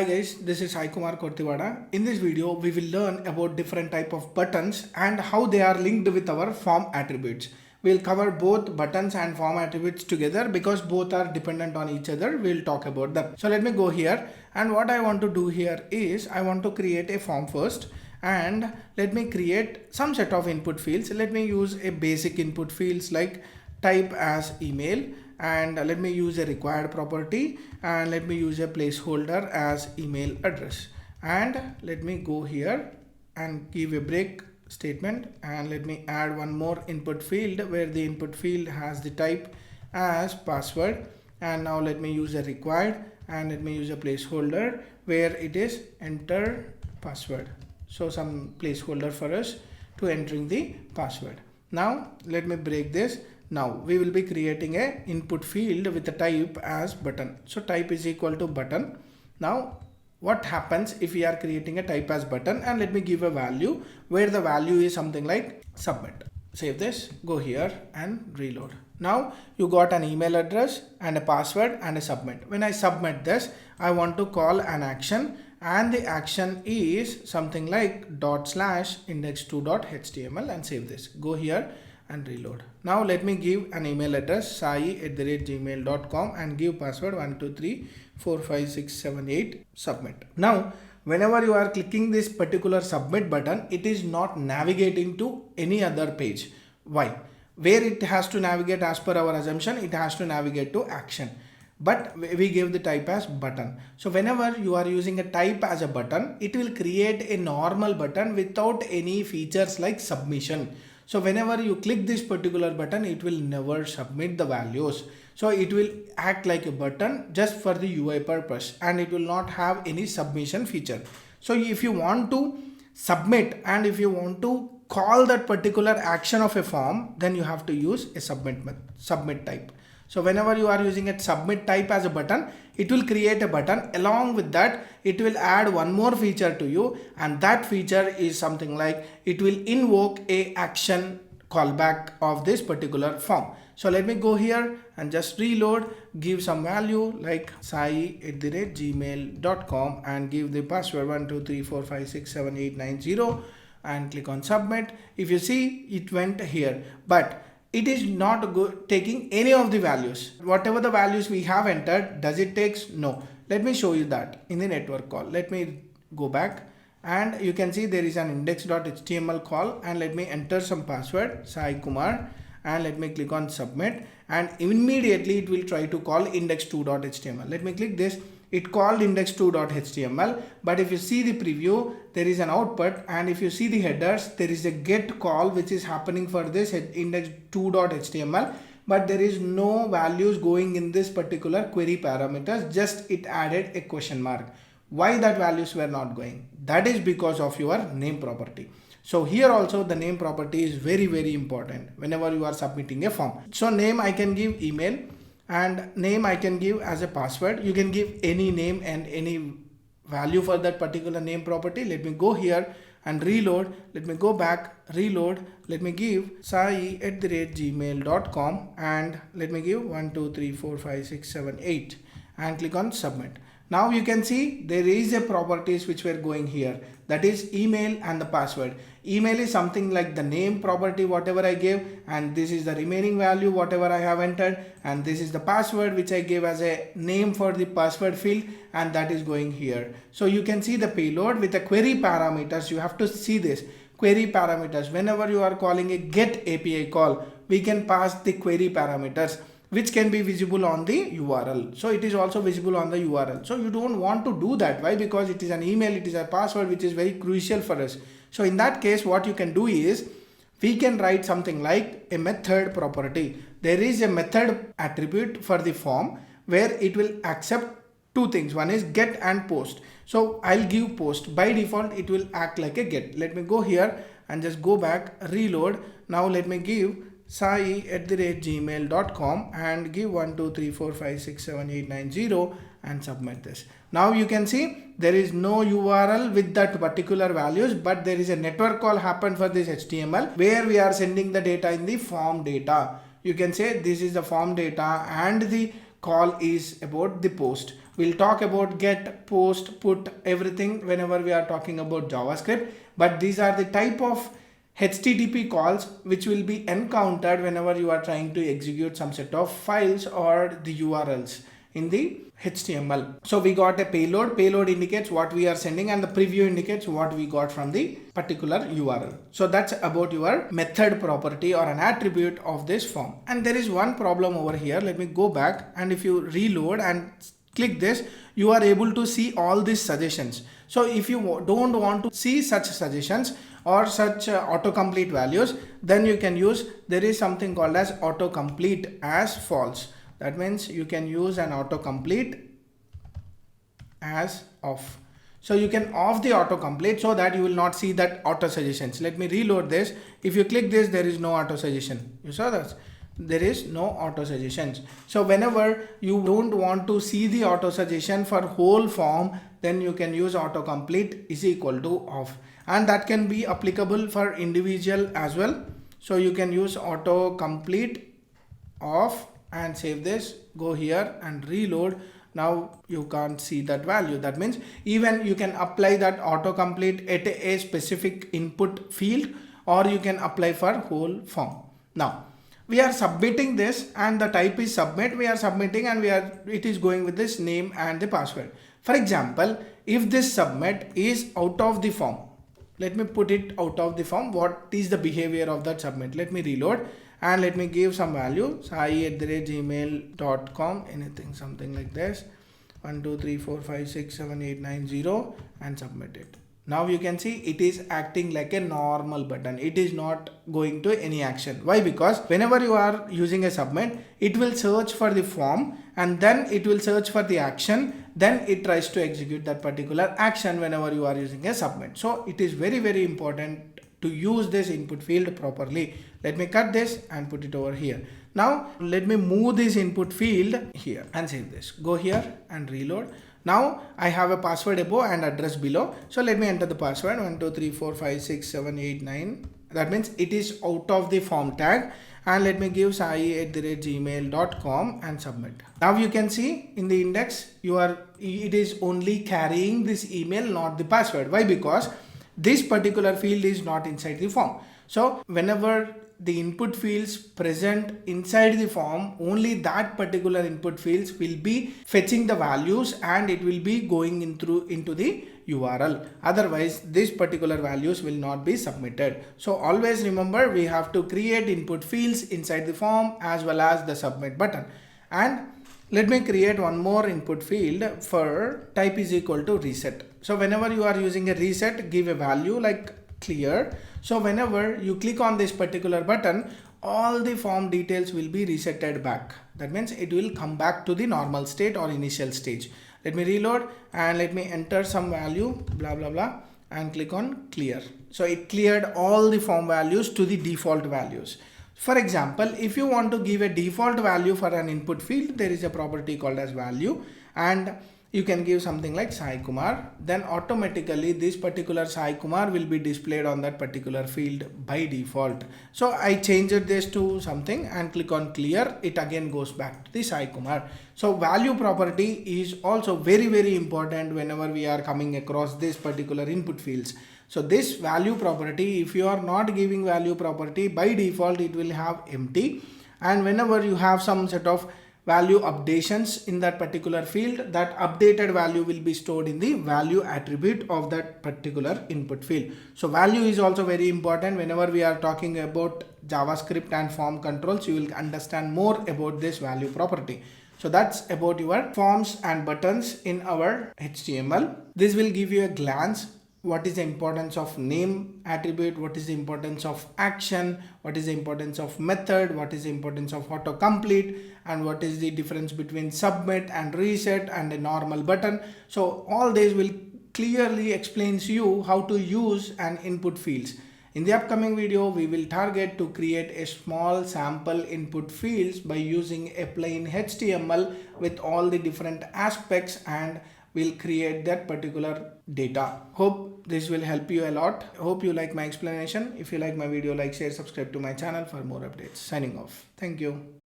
Hi guys, this is Sai Kumar Kortiwada. In this video, we will learn about different type of buttons and how they are linked with our form attributes. We'll cover both buttons and form attributes together because both are dependent on each other. We'll talk about them. So let me go here, and what I want to do here is I want to create a form first, and let me create some set of input fields. Let me use a basic input fields like type as email, and let me use a required property, and let me use a placeholder as email address, and let me go here and give a break statement, and let me add one more input field where the input field has the type as password, and now let me use a required, and let me use a placeholder where it is enter password. So some placeholder for us to entering the password. Now let me break this. Now we will be creating a input field with the type as button. So type is equal to button. Now what happens if we are creating a type as button, and let me give a value where the value is something like submit. Save this, go here and reload. Now you got an email address and a password and a submit. When I submit this, I want to call an action, and the action is something like /index2.html, and save this. Go here and reload. Now let me give an email address sai@gmail.com and give password 1234567 submit. Now whenever you are clicking this particular submit button, it is not navigating to any other page. Why? Where it has to navigate as per our assumption, it has to navigate to action, but we give the type as button. So whenever you are using a type as a button, it will create a normal button without any features like submission. So whenever you click this particular button, it will never submit the values. So it will act like a button just for the UI purpose, and it will not have any submission feature. So if you want to submit, and if you want to call that particular action of a form, then you have to use a submit type. So whenever you are using a submit type as a button, it will create a button. Along with that, it will add one more feature to you, and that feature is something like it will invoke a action callback of this particular form. So let me go here and just reload, give some value like sai@gmail.com and give the password 123456789 and click on submit. If you see, it went here, but it is not taking any of the values. Whatever the values we have entered, does it takes? No. Let me show you that in the network call. Let me go back, and you can see there is an index.html call, and let me enter some password Sai Kumar, and let me click on submit, and immediately it will try to call index2.html. Let me click this. It called index2.html, but if you see the preview, there is an output, and if you see the headers, there is a get call which is happening for this index2.html, but there is no values going in this particular query parameters, just it added a question mark. Why that values were not going? That is because of your name property. So here also the name property is very important whenever you are submitting a form. So name I can give email, and name I can give as a password. You can give any name and any value for that particular name property. Let me go here and reload. Let me go back, reload. Let me give sai@gmail.com and let me give 1234567 and click on submit. Now you can see there is a properties which were going here, that is email and the password. Email is something like the name property whatever I gave, and this is the remaining value whatever I have entered, and this is the password which I gave as a name for the password field, and that is going here. So you can see the payload with the query parameters. You have to see this query parameters. Whenever you are calling a get API call, we can pass the query parameters which can be visible on the URL. So it is also visible on the URL. So you don't want to do that. Why? Because it is an email, it is a password which is very crucial for us. So in that case, what you can do is we can write something like a method property. There is a method attribute for the form where it will accept two things. One is get and post. So I'll give post. By default, it will act like a get. Let me go here and just go back, reload. Now let me give sai@gmail.com and give 1234567 and submit this. Now you can see there is no URL with that particular values, but there is a network call happened for this HTML where we are sending the data in the form data. You can say this is the form data and the call is about the post. We'll talk about get, post, put, everything whenever we are talking about JavaScript. But these are the type of HTTP calls which will be encountered whenever you are trying to execute some set of files or the URLs in the HTML. So we got a payload. Payload indicates what we are sending and the preview indicates what we got from the particular URL. So that's about your method property or an attribute of this form. And there is one problem over here. Let me go back, and if you reload and click this, you are able to see all these suggestions. So if you don't want to see such suggestions or such autocomplete values, then you can use, there is something called as autocomplete as false. That means you can use an autocomplete as off. So you can off the autocomplete so that you will not see that auto suggestions. Let me reload this. If you click this, there is no auto suggestion. You saw that? There is no auto suggestions. So whenever you don't want to see the auto suggestion for whole form, then you can use autocomplete is equal to off, and that can be applicable for individual as well. So you can use autocomplete off and save this, go here and reload. Now you can't see that value. That means even you can apply that autocomplete at a specific input field, or you can apply for whole form. Now we are submitting this and the type is submit. We are submitting and it is going with this name and the password. For example, if this submit is out of the form, let me put it out of the form. What is the behavior of that submit? Let me reload and let me give some value, sai@gmail.com, anything, something like this, 1 2 3 4 5 6 7 8 9 0, and submit it. Now you can see it is acting like a normal button. It is not going to any action. Why? Because whenever you are using a submit, it will search for the form and then it will search for the action. Then it tries to execute that particular action whenever you are using a submit. So it is very, very important to use this input field properly. Let me cut this and put it over here. Now let me move this input field here and save this. Go here and reload. Now I have a password above and address below. So let me enter the password 1 2 3 4 5 6 7 8 9. That means it is out of the form tag, and let me give sai@gmail.com and submit. Now you can see in the index it is only carrying this email, not the password. Why? Because this particular field is not inside the form. So whenever the input fields present inside the form, only that particular input fields will be fetching the values and it will be going into the URL. Otherwise, these particular values will not be submitted. So always remember, we have to create input fields inside the form as well as the submit button. And let me create one more input field for type is equal to reset. So whenever you are using a reset, give a value like clear. So whenever you click on this particular button, all the form details will be resetted back. That means it will come back to the normal state or initial stage. Let me reload and let me enter some value, blah blah blah, and click on clear. So it cleared all the form values to the default values. For example, if you want to give a default value for an input field, there is a property called as value, and you can give something like Sai Kumar. Then automatically this particular Sai Kumar will be displayed on that particular field by default. So I changed this to something and click on clear. It again goes back to the Sai Kumar. So value property is also very, very important whenever we are coming across this particular input fields. So this value property, if you are not giving value property, by default it will have empty. And whenever you have some set of value updations in that particular field, that updated value will be stored in the value attribute of that particular input field. So value is also very important whenever we are talking about JavaScript and form controls. You will understand more about this value property. So that's about your forms and buttons in our HTML. This will give you a glance what is the importance of name attribute, what is the importance of action, what is the importance of method, what is the importance of autocomplete, and what is the difference between submit and reset and a normal button. So all these will clearly explains you how to use an input fields. In the upcoming video, we will target to create a small sample input fields by using a plain HTML with all the different aspects, and we'll create that particular data. Hope this will help you a lot. Hope you like my explanation. If you like my video, like, share, subscribe to my channel for more updates. Signing off. Thank you.